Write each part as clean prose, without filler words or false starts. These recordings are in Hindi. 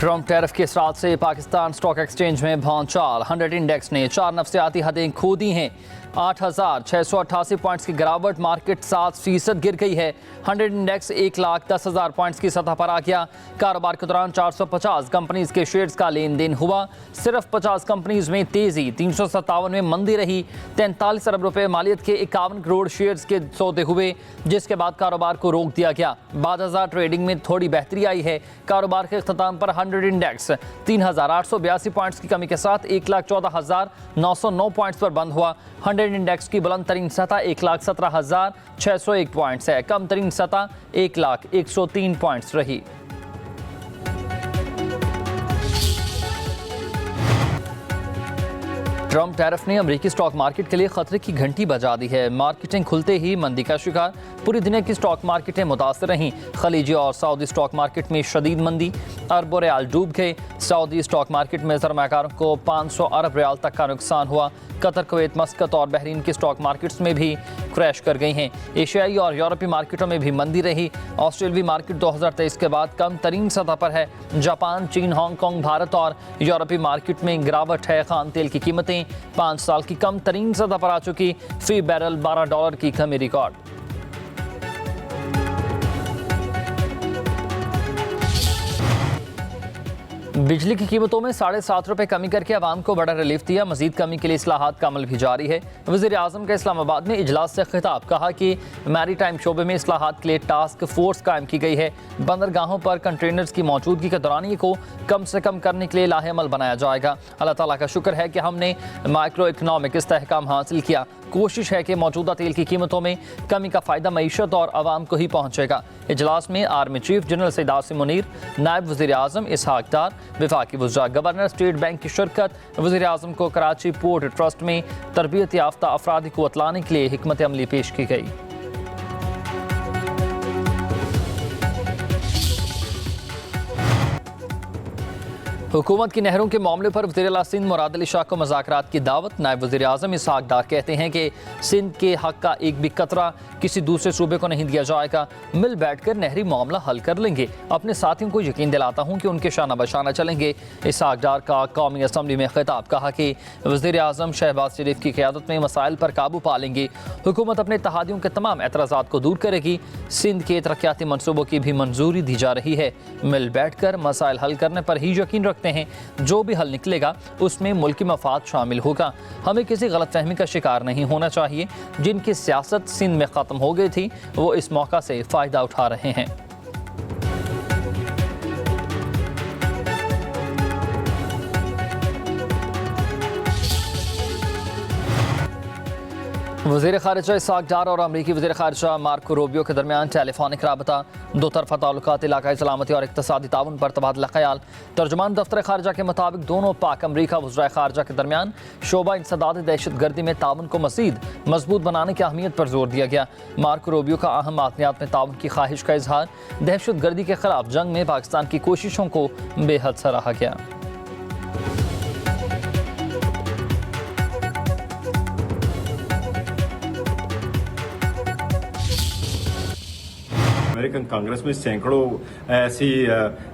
ट्रंप टैरिफ के साथ से पाकिस्तान स्टॉक एक्सचेंज में भौचाल। 100 इंडेक्स ने 4 नफ्सियाती हदें खो दी हैं। 8,688 पॉइंट्स की गिरावट, मार्केट 7% गिर गई है। 100 इंडेक्स 1,10,000 पॉइंट्स की सतह पर आ गया। कारोबार के दौरान 450 कंपनीज के शेयर्स का लेन देन हुआ। सिर्फ 50 कंपनीज में तेजी, 357 में मंदी रही। 43 अरब रुपए मालियत के 51 करोड़ शेयर्स के सौदे हुए, जिसके बाद कारोबार को रोक दिया गया। बाद हजार ट्रेडिंग में थोड़ी बेहतरी आई है। कारोबार के अख्ताम पर 100 इंडेक्स 3,882 पॉइंट्स की कमी के साथ 1,14,909 पॉइंट्स पर बंद हुआ। 100 इंडेक्स की बुलंद तरीन सतह 1,17,601 पॉइंट्स है। कम तरीन सतह 1,01,03 पॉइंट्स रही। ट्रंप टैरिफ ने अमेरिकी स्टॉक मार्केट के लिए खतरे की घंटी बजा दी है। मार्केटें खुलते ही मंदी का शिकार। पूरी दुनिया की स्टॉक मार्केटें मुतासर रहीं। खलीजी और सऊदी स्टॉक मार्केट में शदीद मंदी, अरबों रियाल डूब गए। सऊदी स्टॉक मार्केट में सरमाकारों को 500 अरब रियाल तक का नुकसान हुआ। कतर, कुवैत, मस्कत और बहरीन की स्टॉक मार्केट्स में भी क्रैश कर गई हैं। एशियाई और यूरोपीय मार्केटों में भी मंदी रही। ऑस्ट्रेलियाई मार्केट 2023 के बाद कम तरीन सतह पर है। जापान, चीन, हांगकांग, भारत और यूरोपीय मार्केट में गिरावट है। खान तेल की कीमतें 5 साल की कम तरीन सतह पर आ चुकी। फी बैरल $12 की कमी रिकॉर्ड। बिजली की कीमतों में 7.5 रुपए कमी करके आवाम को बड़ा रिलीफ दिया। मजीद कमी के लिए इस्लाहात का अमल भी जारी है। वज़ीर आज़म का इस्लामाबाद में इजलास से खिताब, कहा कि मैरी टाइम शोबे में इस्लाहात के लिए टास्क फोर्स कायम की गई है। बंदरगाहों पर कंटेनर्स की मौजूदगी के दौरान को कम से कम करने के लिए लाहेअमल बनाया जाएगा। अल्लाह ताला का शुक्र है कि हमने माइक्रो इकनॉमिक इस्तेहकाम हासिल किया। कोशिश है कि मौजूदा तेल की कीमतों में कमी का फ़ायदा मईशत और आवाम को ही पहुँचेगा। इजलास में army chief general Syed Asim Munir, नायब वज़ीर आज़म इसहाक डार, वफाकी वज़रा, गवर्नर, स्टेट बैंक की शिरकत। वज़ीर आज़म को कराची पोर्ट ट्रस्ट में तरबियत याफ्ता अफराद को लाने के लिए हिकमत अमली पेश की गई। हुकूमत की नहरों के मामले पर वज़ीर-ए-आला सिंध मुराद अली शाह को मुज़ाकरात की दावत। नायब वज़ीर आज़म इसहाक डार कहते हैं कि सिंध के हक़ का एक भी कतरा किसी दूसरे सूबे को नहीं दिया जाएगा। मिल बैठकर नहरी मामला हल कर लेंगे। अपने साथियों को यकीन दिलाता हूँ कि उनके शाना बशाना चलेंगे। इसहाक डार का कौमी असम्बली में खिताब, कहा कि वज़ीर आज़म शहबाज शरीफ की क़यादत में मसाइल पर काबू पा लेंगे। हुकूमत अपने इत्तेहादियों के तमाम एतराज़ात को दूर करेगी। सिंध के तरक्याती मनसूबों की भी मंजूरी दी जा रही है। मिल बैठकर मसाइल हल करने पर ही यकीन रखते हैं। जो भी हल निकलेगा उसमें मुल्की मफाद शामिल होगा। हमें किसी गलतफहमी का शिकार नहीं होना चाहिए। जिनकी सियासत सिंध में ख़त्म हो गई थी वो इस मौका से फ़ायदा उठा रहे हैं। वज़ीर ख़ारिजा इसहाक डार और अमरीकी वज़ीर ख़ारिजा मार्को रूबियो के दरमियान टेलीफोनिक राबता, दो तरफ़ा ताल्लुकात, इलाक़ाई सलामती और इक़्तिसादी ताउन पर तबादला ख़याल। तर्जुमान दफ्तर ख़ारिजा के मुताबिक दोनों पाक अमरीका वज़राए ख़ारिजा के दरमियान शोबा इंसदाद दहशत गर्दी में ताउन को मज़ीद मजबूत बनाने की अहमियत पर जोर दिया गया। मार्को रूबियो का अहम मादनियात में ताउन की ख्वाहिश का इजहार। दहशत गर्दी के ख़िलाफ़ जंग में पाकिस्तान की कोशिशों को बेहद सराहा गया। अमेरिकन कांग्रेस में सैकड़ों ऐसी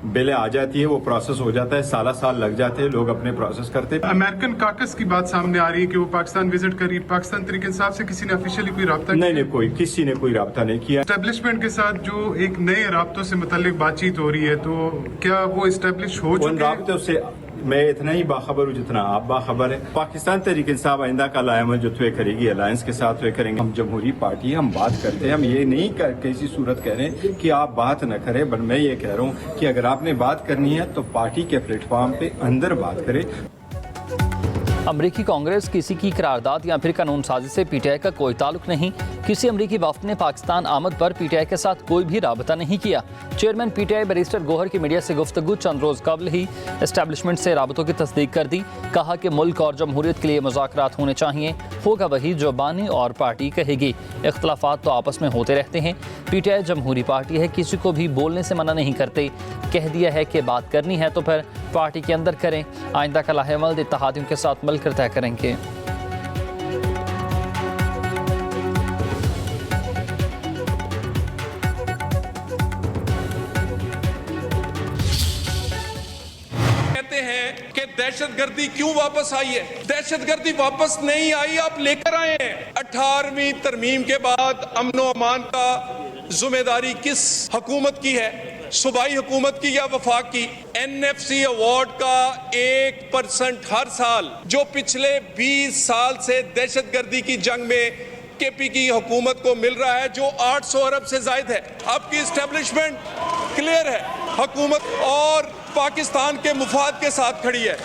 बिलें आ जाती है, वो प्रोसेस हो जाता है, साल लग जाते हैं, लोग अपने प्रोसेस करते हैं। अमेरिकन काकस की बात सामने आ रही है कि वो पाकिस्तान विजिट करी। पाकिस्तान तरीके इंसाफ से किसी ने ऑफिशियली कोई राब्ता नहीं, किसी ने कोई राब्ता नहीं किया। एस्टेब्लिशमेंट के साथ जो एक नए राब्तों से मुताल्लिक बातचीत हो रही है, तो क्या वो एस्टेब्लिश हो चुके हैं? उन राब्तों से मैं इतना ही बाखबर हूँ जितना आप बाखबर है। पाकिस्तान तहरीक इंसाफ आइंदा का लायामल जो तय करेगी, अलायंस के साथ तय करेंगे। हम जमहूरी पार्टी, हम बात करते हैं। हम ये नहीं किसी सूरत कह रहे हैं कि आप बात न करें, बट मैं ये कह रहा हूँ कि अगर आपने बात करनी है तो पार्टी के प्लेटफॉर्म पे अंदर बात करें। अमरीकी कांग्रेस किसी की करारदाद या फिर कानून साजी से पीटीआई का कोई ताल्लुक नहीं। किसी अमरीकी वफ्द ने पाकिस्तान आमद पर पीटीआई के साथ कोई भी राबता नहीं किया। चेयरमैन पीटीआई बैरिस्टर गौहर की मीडिया से गुफ्तगू चंद रोज कबल ही एस्टेब्लिशमेंट से राबतों की तस्दीक कर दी। कहा कि मुल्क और जमहूरियत के लिए मुज़ाकरात होने चाहिए, होगा वही जो बानी और पार्टी कहेगी। इख्तलाफात तो आपस में होते रहते हैं। पीटीआई जमहूरी पार्टी है, किसी को भी बोलने से मना नहीं करते। कह दिया है कि बात करनी है तो फिर पार्टी के अंदर करें। आइंदा का लाहेअमल इत्तेहादियों के साथ मिलकर तय करेंगे। दहशतगर्दी क्यों वापस आई है? दहशतगर्दी वापस नहीं आई, आप लेकर आए हैं। 18वीं तरमीम के बाद अमन व अमान का जिम्मेदारी किस हुकूमत की है? सूबाई हुकूमत की या वफाक की? NFC अवार्ड का 1% हर साल जो पिछले 20 साल से दहशतगर्दी की जंग में KP की हुकूमत को मिल रहा है, जो 800 अरब से जायद है। आपकी इस्टेब्लिशमेंट क्लियर है, हुकूमत और पाकिस्तान के मुफाद के साथ खड़ी है।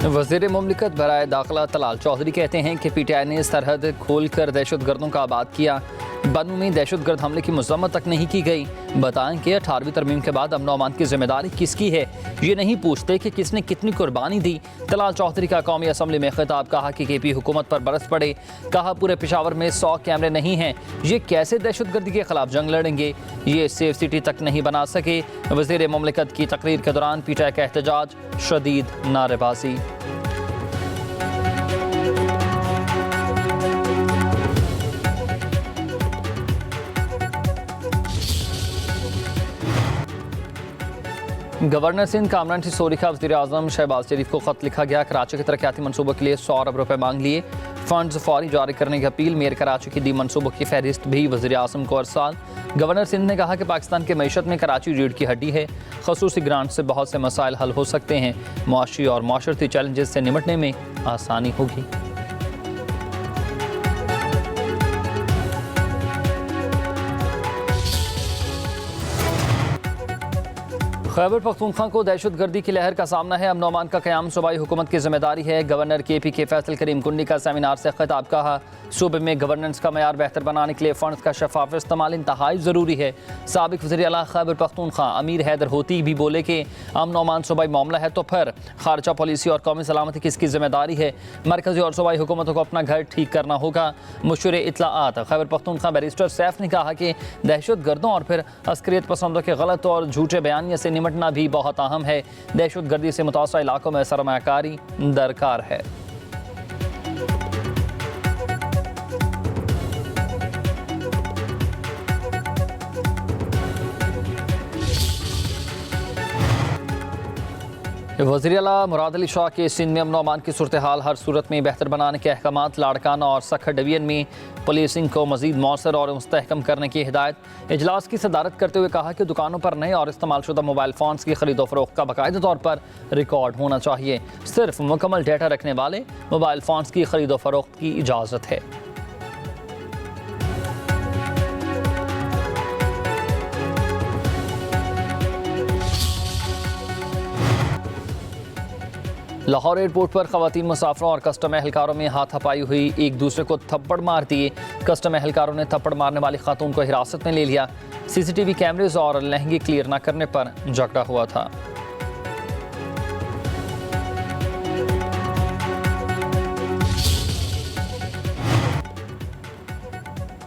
वज़ीर मुमलिकत बराए दाखिला तलाल चौधरी कहते हैं कि PTI ने सरहद खोलकर दहशतगर्दों का आबाद किया। बनू में दहशतगर्द हमले की मज़म्मत तक नहीं की गई। बताएं कि 18वीं तरमीम के बाद अमन व अमान की जिम्मेदारी किसकी है? ये नहीं पूछते कि किसने कितनी कुर्बानी दी। तलाल चौधरी का कौमी असम्बली में खिताब, कहा कि KP हुकूमत पर बरस पड़े। कहा पूरे पेशावर में 100 कैमरे नहीं हैं, ये कैसे दहशतगर्दी के खिलाफ जंग लड़ेंगे? ये सेफ सिटी तक नहीं बना सके। वज़ीर मुमलिकत की तकरीर के दौरान PTI का एहतजाज, शदीद नारेबाजी। गवर्नर सिंध कामरान सिसोदी का वज़ीर आज़म शहबाज शरीफ को ख़त लिखा गया। कराची के तरक्याती मनसूबों के लिए 100 अरब रुपए मांग लिए। फंड्स फौरी जारी करने की अपील। मेयर कराची की दी मनसूबों की फहरिस्त भी वज़ीर आज़म को अरसाल। गवर्नर सिंध ने कहा कि पाकिस्तान की मईशत में कराची रीढ़ की हड्डी है। खसूसी ग्रांट से बहुत से मसाइल हल हो सकते हैं। मुआशी और माशरती चैलेंजेस से निपटने में आसानी होगी। खैबर पख्तूनख्वा को दहशतगर्दी की लहर का सामना है। अमन व अमान का क़याम सूबाई हुकूमत की जिम्मेदारी है। गवर्नर KP के फैसल करीम कुंडी का सेमिनार से खिताब, कहा सूबे में गवर्नेंस का मयार बेहतर बनाने के लिए फ़ंड्स का शफाफ इस्तेमाल इंतहाई ज़रूरी है। साबिक़ वज़ीर आला खैबर पख्तूनख्वा अमीर हैदर होती भी बोले कि अमन व अमान सूबाई मामला है तो फिर खारजा पॉलिसी और कौमी सलामती किसकी जिम्मेदारी है? मरकज़ी और सूबाई हुकूमतों को अपना घर ठीक करना होगा। मुशीर इत्तलाआत खैबर पख्तूनख्वा बैरिस्टर सैफ ने कहा कि दहशतगर्दों और फिर अस्करियत पसंदों के गलत और झूठे बयानिया से निपटना भी बहुत अहम है। दहशतगर्दी से मुतासर इलाकों में सरमायाकारी दरकार है। वज़ीर आला मुराद अली शाह के सिंध में अमन व अमान की सूरत हाल हर सूरत में बेहतर बनाने के अहकामात। लाड़काना और सखर डिवीजन में पुलिसिंग को मज़ीद मौसर और मुस्तहकम करने की हिदायत। इजलास की सदारत करते हुए कहा कि दुकानों पर नए और इस्तेमाल शुदा मोबाइल फ़ोन्स की खरीदो फरोख्त का बाकायदा तौर पर रिकॉर्ड होना चाहिए। सिर्फ मुकम्मल डेटा रखने वाले मोबाइल फ़ोन्स की खरीदो फरोख्त की इजाज़त है। लाहौर एयरपोर्ट पर ख़वातीन मुसाफरों और कस्टम एहलकारों में हाथापाई हुई। एक दूसरे को थप्पड़ मार दिए। कस्टम एहलकारों ने थप्पड़ मारने वाली खातून को हिरासत में ले लिया। CCTV कैमरेज और लहंगे क्लियर न करने पर झगड़ा हुआ था।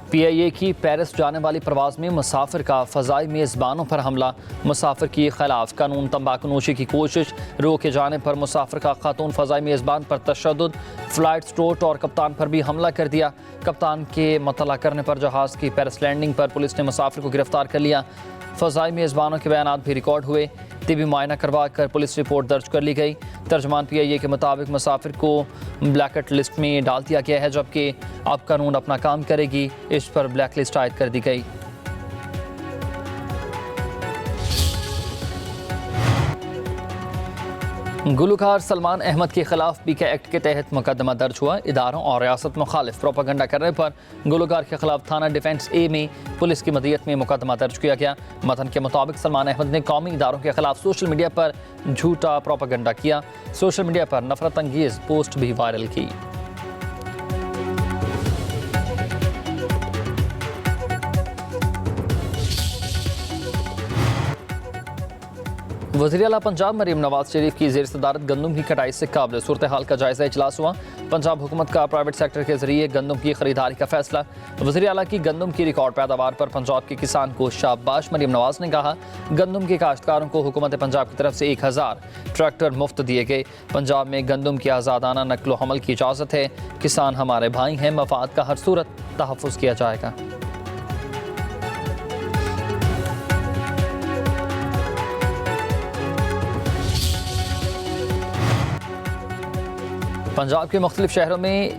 PIA की पेरिस जाने वाली प्रवास में मुसाफिर का फ़ज़ाई मेज़बानों पर हमला। मुसाफिर के खिलाफ कानून तंबाकू नोशी की कोशिश। रोके जाने पर मुसाफिर का खातून फ़ज़ाई मेज़बान पर तशद्दुद। फ़्लाइट स्टूअर्ड और कप्तान पर भी हमला कर दिया। कप्तान के मतला करने पर जहाज़ की पेरिस लैंडिंग पर पुलिस ने मुसाफिर को गिरफ्तार कर लिया। फ़ज़ाई मेज़बानों के बयानात भी रिकॉर्ड हुए। तिबी मुआयना करवा कर पुलिस रिपोर्ट दर्ज कर ली गई। तर्जमान PIA के मुताबिक मुसाफिर को ब्लैकलिस्ट लिस्ट में डाल दिया गया है, जबकि अब कानून अपना काम करेगी। इस पर ब्लैक लिस्ट आयद कर दी गई। गुलकार सलमान अहमद के खिलाफ PK एक्ट के तहत मुकदमा दर्ज हुआ। इदारों और रियासत मुखालिफ प्रोपागंडा करने पर गुलकार के खिलाफ थाना डिफेंस A में पुलिस की मदीयत में मुकदमा दर्ज किया गया। मतन के मुताबिक सलमान अहमद ने कौमी इदारों के खिलाफ सोशल मीडिया पर झूठा प्रोपागंडा किया। सोशल मीडिया पर नफरत अंगेज पोस्ट भी वायरल की। वज़ीर आला पंजाब मरीम नवाज शरीफ की ज़ेर सदारत गंदम की कटाई से काबिल सूरत हाल का जायज़ा इजलास हुआ। पंजाब हुकूमत का प्राइवेट सेक्टर के जरिए गंदम की खरीदारी का फैसला। वज़ीर आला की गंदम की रिकॉर्ड पैदावार पर पंजाब के किसान को शाबाश। मरीम नवाज ने कहा गंदम के काश्तकारों को हुकूमत पंजाब की तरफ से 1000 ट्रैक्टर मुफ्त दिए गए। पंजाब में गंदम की आज़ादाना नकलो हमल की इजाज़त है। किसान हमारे भाई हैं, मफाद का हर सूरत तहफ़्फ़ुज़ किया जाएगा। पंजाब के मुख्तलिफ शहरों में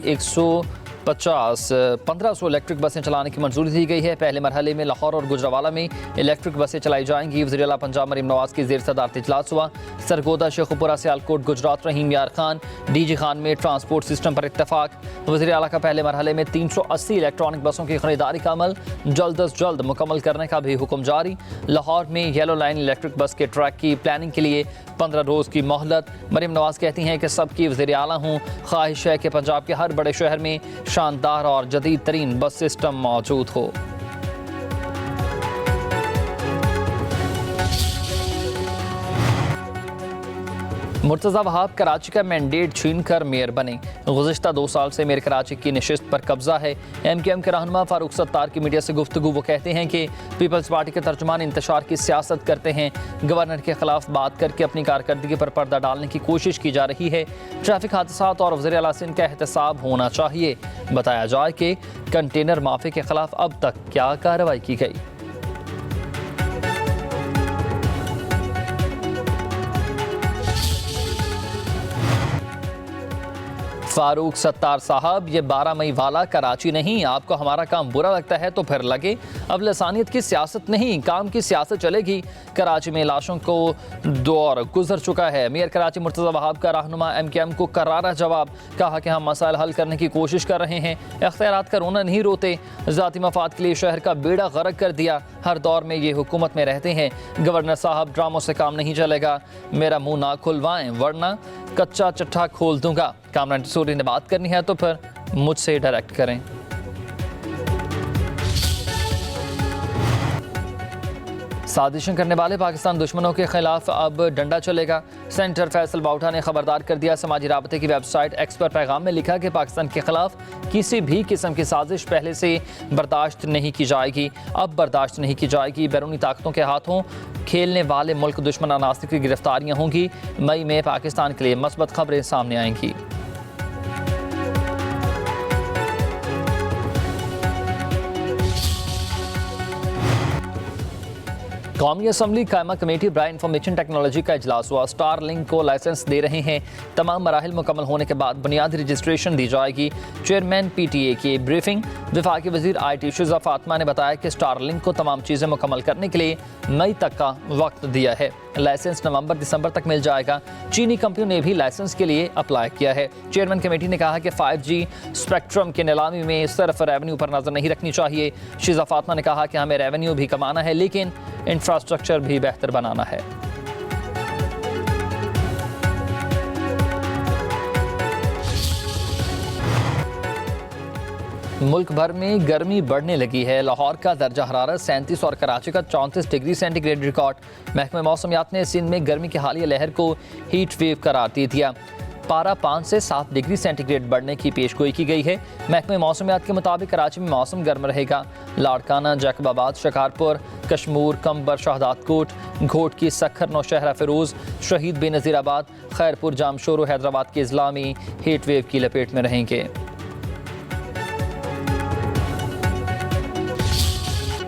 1500 इलेक्ट्रिक बसें चलाने की मंजूरी दी गई है। पहले मरहले में लाहौर और गुजरावाला में इलेक्ट्रिक बसें चलाई जाएंगी। वज़ीर-ए-आला पंजाब मरीम नवाज की ज़ेर सदारत इजलास हुआ। सरगोदा, शेखुपुरा, सियालकोट, गुजरात, रहीम यार खान, डीजी खान में ट्रांसपोर्ट सिस्टम पर इत्तफाक। वज़ीर-ए-आला का पहले मरहले में 380 इलेक्ट्रॉनिक बसों की खरीदारी का अमल जल्द अज जल्द मुकम्मल करने का भी हुक्म जारी। लाहौर में येलो लाइन इलेक्ट्रिक बस के ट्रैक की प्लानिंग के लिए 15 रोज़ की मोहलत। मरीम नवाज कहती हैं कि सबकी वज़ीर-ए-आला हूँ, ख्वाहिश है कि पंजाब के हर बड़े शहर में शानदार और जदीद तरीन बस सिस्टम मौजूद हो। मुर्तज़ा वहाब कराची का मैंडेट छीन कर मेयर बने। गुज़िश्ता 2 साल से मेयर कराची की नशिस्त पर कब्जा है। MQM के रहनुमा फारूक सत्तार की मीडिया से गुफ्तगू वो कहते हैं कि पीपल्स पार्टी के तर्जुमान इंतशार की सियासत करते हैं। गवर्नर के खिलाफ बात करके अपनी कारकर्दगी पर पर्दा डालने की कोशिश की जा रही है। ट्रैफिक हादसात और वज़ीर-ए-आला से इनका एहतसाब होना चाहिए। बताया जाए कि कंटेनर माफिया के खिलाफ अब तक क्या कार्रवाई की गई। फारूक सत्तार साहब, ये 12 मई वाला कराची नहीं। आपको हमारा काम बुरा लगता है तो फिर लगे। अब लसानियत की सियासत नहीं, काम की सियासत चलेगी। कराची में लाशों को दौर गुजर चुका है। मेयर कराची मुर्तज़ा वहाब का रहनुमा MQM को करारा जवाब। कहा कि हम मसाइल हल करने की कोशिश कर रहे हैं, इख्तियारात का रोना नहीं रोते। ज़ाती मफाद के लिए शहर का बेड़ा गर्क कर दिया। हर दौर में ये हुकूमत में रहते हैं। गवर्नर साहब, ड्रामों से काम नहीं चलेगा। मेरा मुंह ना खुलवाएं वरना कच्चा चट्टा खोल दूंगा। कामरान सूरी ने बात करनी है तो फिर मुझसे डायरेक्ट करें। साजिशें करने वाले पाकिस्तान दुश्मनों के खिलाफ अब डंडा चलेगा। सेंटर फैसल बाउठा ने खबरदार कर दिया। समाजी राबते की वेबसाइट एक्स पर पैगाम में लिखा कि पाकिस्तान के खिलाफ किसी भी किस्म की साजिश पहले से बर्दाश्त नहीं की जाएगी, अब बर्दाश्त नहीं की जाएगी। बैरूनी ताकतों के हाथों खेलने वाले मुल्क दुश्मन अनासिर की गिरफ्तारियाँ होंगी। मई में पाकिस्तान के लिए मस्बत खबरें सामने आएंगी। कौमी असम्बली कायमा कमेटी बराए इंफॉर्मेशन टेक्नोलॉजी का इजलास हुआ। स्टार लिंक को लाइसेंस दे रहे हैं। तमाम मराहिल मुकम्मल होने के बाद बुनियादी रजिस्ट्रेशन दी जाएगी। चेयरमैन PTA की ब्रीफिंग। वफाकी वजीर IT शिज़ा फातिमा ने बताया कि स्टार लिंक को तमाम चीज़ें मुकम्मल करने के लिए मई तक का वक्त दिया है। लाइसेंस नवंबर-दिसंबर तक मिल जाएगा। चीनी कंपनियों ने भी लाइसेंस के लिए अप्लाई किया है। चेयरमैन कमेटी ने कहा कि 5G स्पेक्ट्रम के नीलामी में सिर्फ रेवेन्यू पर नजर नहीं रखनी चाहिए। शिज़ा फातिमा ने कहा कि हमें रेवेन्यू भी कमाना है लेकिन इंफ्रास्ट्रक्चर भी बेहतर बनाना है। मुल्क भर में गर्मी बढ़ने लगी है। लाहौर का दर्जा हरारत 37 और कराची का 34 डिग्री सेंटीग्रेड रिकॉर्ड। महकमे मौसमियात ने सिंध में गर्मी की हालिया लहर को हीट वेव करार दे दिया। पारा 5 से 7 डिग्री सेंटीग्रेड बढ़ने की पेशगोई की गई है। महकमे मौसमियात के मुताबिक कराची में मौसम गर्म रहेगा। लाड़काना, जैकबाबाद, शिकारपुर, कशमूर, कंबर, शहदादकोट, घोट की सखर, नौशहरा, फिरोज, शहीद बेनज़ीराबाद, खैरपुर, जामशोर और हैदराबाद के अजला में हीट वेव की लपेट में रहेंगे।